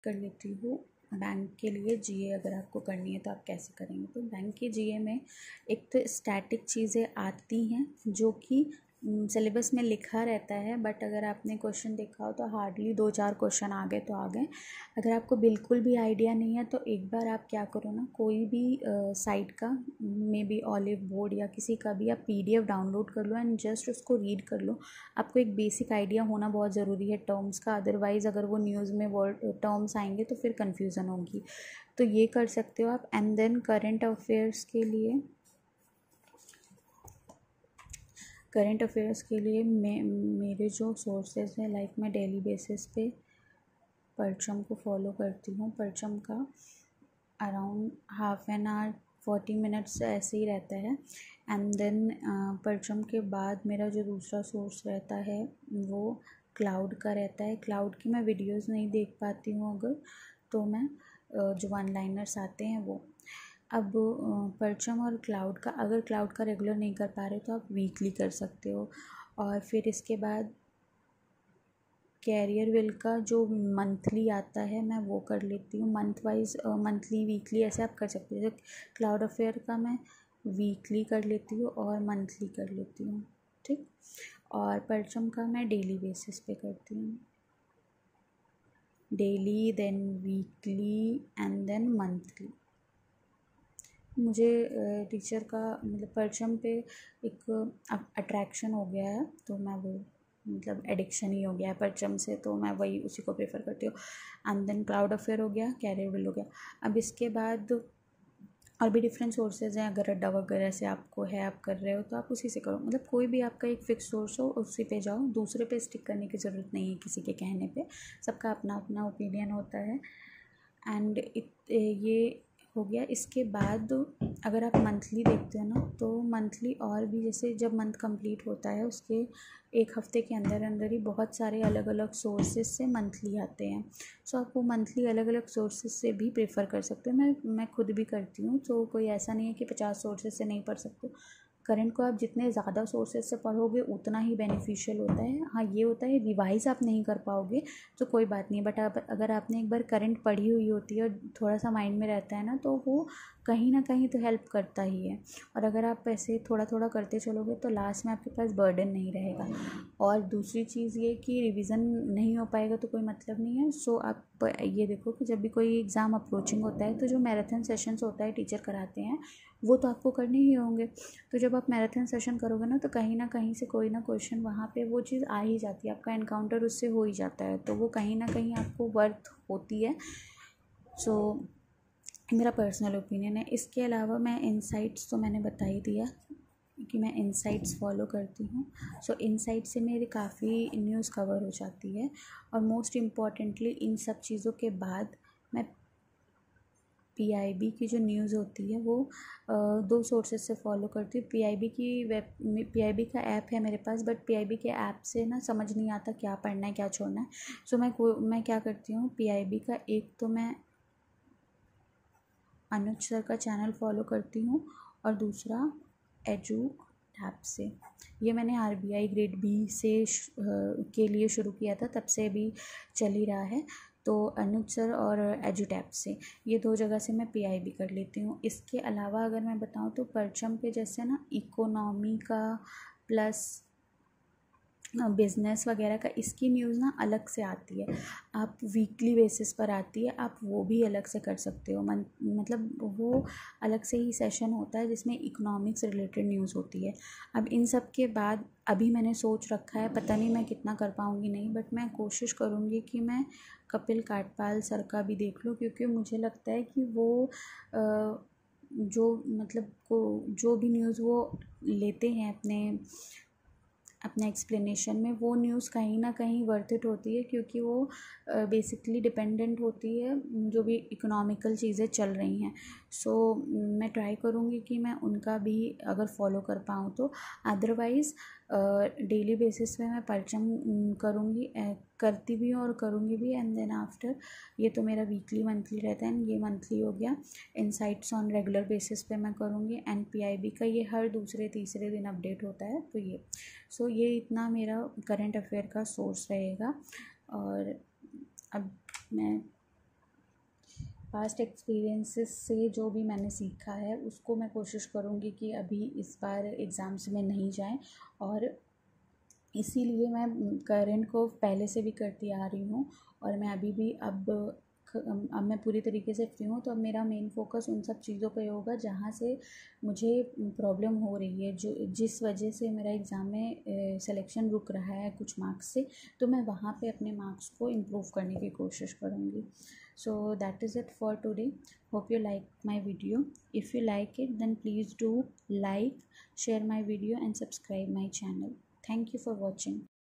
कर लेती हूँ बैंक के लिए जीए अगर आपको करनी है तो आप कैसे करेंगे। तो बैंक के जीए में एक तो स्टैटिक चीज़ें आती हैं जो कि सिलेबस में लिखा रहता है, बट अगर आपने क्वेश्चन देखा हो तो हार्डली 2-4 क्वेश्चन आ गए तो आ गए। अगर आपको बिल्कुल भी आइडिया नहीं है तो एक बार आप क्या करो ना, कोई भी साइट का, मे बी ऑलिव बोर्ड या किसी का भी, आप पीडीएफ डाउनलोड कर लो एंड जस्ट उसको रीड कर लो। आपको एक बेसिक आइडिया होना बहुत ज़रूरी है टर्म्स का, अदरवाइज़ अगर वो न्यूज़ में वर्ड टर्म्स आएंगे तो फिर कन्फ्यूज़न होगी। तो ये कर सकते हो आप। एंड देन करंट अफेयर्स के लिए मेरे जो सोर्सेज हैं, लाइक मैं डेली बेसिस पे परचम को फॉलो करती हूँ। परचम का around half an hour 40 minutes ऐसे ही रहता है। एंड देन परचम के बाद मेरा जो दूसरा सोर्स रहता है वो क्लाउड का रहता है। क्लाउड की मैं वीडियोस नहीं देख पाती हूँ अगर, तो मैं जो वन लाइनर्स आते हैं वो। अब परचम और क्लाउड का, अगर क्लाउड का रेगुलर नहीं कर पा रहे तो आप वीकली कर सकते हो। और फिर इसके बाद कैरियर विल का जो मंथली आता है मैं वो कर लेती हूँ। मंथ वाइज, मंथली वीकली ऐसे आप कर सकते हो। क्लाउड अफेयर का मैं वीकली कर लेती हूँ और मंथली कर लेती हूँ, ठीक। और परचम का मैं डेली बेसिस पे करती हूँ, daily then weekly and then monthly. मुझे टीचर का मतलब परचम पे एक अट्रैक्शन हो गया है, तो मैं वो मतलब एडिक्शन ही हो गया है परचम से, तो मैं वही उसी को प्रेफर करती हूँ। एंड देन क्लाउड अफेयर हो गया, कैरियर विल हो गया। अब इसके बाद और भी डिफरेंट सोर्सेज हैं, अगर अड्डा वगैरह से आपको है, आप कर रहे हो तो आप उसी से करो। मतलब कोई भी आपका एक फिक्स सोर्स हो उसी पे जाओ, दूसरे पे स्टिक करने की ज़रूरत नहीं है किसी के कहने पे। सबका अपना अपना ओपिनियन होता है। एंड ये हो गया। इसके बाद अगर आप मंथली देखते हो ना, तो मंथली और भी, जैसे जब मंथ कंप्लीट होता है उसके एक हफ्ते के अंदर अंदर ही बहुत सारे अलग अलग सोर्सेज से मंथली आते हैं। सो आप वो मंथली अलग अलग सोर्सेज से भी प्रेफर कर सकते हो। मैं खुद भी करती हूँ, तो कोई ऐसा नहीं है कि 50 सोर्सेज से नहीं पढ़ सकते। करंट को आप जितने ज़्यादा सोर्सेज से पढ़ोगे उतना ही बेनिफिशियल होता है। हाँ, ये होता है रिवाइज़ आप नहीं कर पाओगे तो कोई बात नहीं, बट आप अगर आपने एक बार करंट पढ़ी हुई होती है और थोड़ा सा माइंड में रहता है ना, तो वो कहीं ना कहीं तो हेल्प करता ही है। और अगर आप ऐसे थोड़ा थोड़ा करते चलोगे तो लास्ट में आपके पास बर्डन नहीं रहेगा। और दूसरी चीज़ ये कि रिवीजन नहीं हो पाएगा तो कोई मतलब नहीं है। सो आप ये देखो कि जब भी कोई एग्ज़ाम अप्रोचिंग होता है तो जो मैराथन सेशंस होता है टीचर कराते हैं वो तो आपको करने ही होंगे। तो जब आप मैराथन सेशन करोगे ना, तो कहीं ना कहीं से कोई ना क्वेश्चन वहाँ पे वो चीज़ आ ही जाती है, आपका एनकाउंटर उससे हो ही जाता है, तो वो कहीं ना कहीं आपको वर्थ होती है। सो मेरा पर्सनल ओपिनियन है। इसके अलावा मैं इनसाइट्स तो मैंने बता ही दिया कि मैं इनसाइट्स फॉलो करती हूँ। सो इनसाइट से मेरी काफ़ी न्यूज़ कवर हो जाती है। और मोस्ट इम्पॉर्टेंटली इन सब चीज़ों के बाद मैं पीआईबी की जो न्यूज़ होती है वो 2 सोर्सेज से फॉलो करती हूँ। पीआईबी का ऐप है मेरे पास, बट पीआईबी के ऐप से ना समझ नहीं आता क्या पढ़ना है क्या छोड़ना है। सो मैं क्या करती हूँ, पीआईबी का एक तो मैं अनुज सर का चैनल फॉलो करती हूँ और दूसरा एजुक टैब से। ये मैंने आरबीआई ग्रेड बी से के लिए शुरू किया था, तब से भी चल ही रहा है। तो अनुज सर और एजू टैब से, ये 2 जगह से मैं पीआईबी कर लेती हूँ। इसके अलावा अगर मैं बताऊँ तो परचम पे जैसे ना इकोनॉमी का प्लस बिज़नेस वगैरह का, इसकी न्यूज़ ना अलग से आती है, आप वीकली बेसिस पर आती है, आप वो भी अलग से कर सकते हो। मतलब वो अलग से ही सेशन होता है जिसमें इकोनॉमिक्स रिलेटेड न्यूज़ होती है। अब इन सब के बाद अभी मैंने सोच रखा है, पता नहीं मैं कितना कर पाऊँगी नहीं, बट मैं कोशिश करूँगी कि मैं कपिल काठपाल सर का भी देख लूँ, क्योंकि मुझे लगता है कि वो जो मतलब को जो भी न्यूज़ वो लेते हैं अपने एक्सप्लेनेशन में, वो न्यूज़ कहीं ना कहीं वर्थ इट होती है, क्योंकि वो बेसिकली डिपेंडेंट होती है जो भी इकोनॉमिकल चीज़ें चल रही हैं। सो मैं ट्राई करूँगी कि मैं उनका भी अगर फॉलो कर पाऊँ तो। अदरवाइज़ डेली बेसिस पे मैं परचम करूँगी, करती भी हूँ और करूँगी भी। एंड देन आफ्टर ये तो मेरा वीकली मंथली रहता है, ये मंथली हो गया। इनसाइट्स ऑन रेगुलर बेसिस पे मैं करूँगी। एंड पीआईबी का ये हर दूसरे तीसरे दिन अपडेट होता है, तो ये सो ये इतना मेरा करंट अफेयर का सोर्स रहेगा। और अब मैं पास्ट एक्सपीरियंसेस से जो भी मैंने सीखा है उसको मैं कोशिश करूँगी कि अभी इस बार एग्ज़ाम्स में नहीं जाएं, और इसीलिए मैं करंट को पहले से भी करती आ रही हूँ। और मैं अभी भी अब मैं पूरी तरीके से फ्री हूँ, तो अब मेरा मेन फोकस उन सब चीज़ों पे होगा जहाँ से मुझे प्रॉब्लम हो रही है, जो जिस वजह से मेरा एग्ज़ाम में सिलेक्शन रुक रहा है कुछ मार्क्स से। तो मैं वहाँ पे अपने मार्क्स को इम्प्रूव करने की कोशिश करूँगी। So that is it for today. Hope you like my video. If you like it then please do like, share my video and subscribe my channel. Thank you for watching.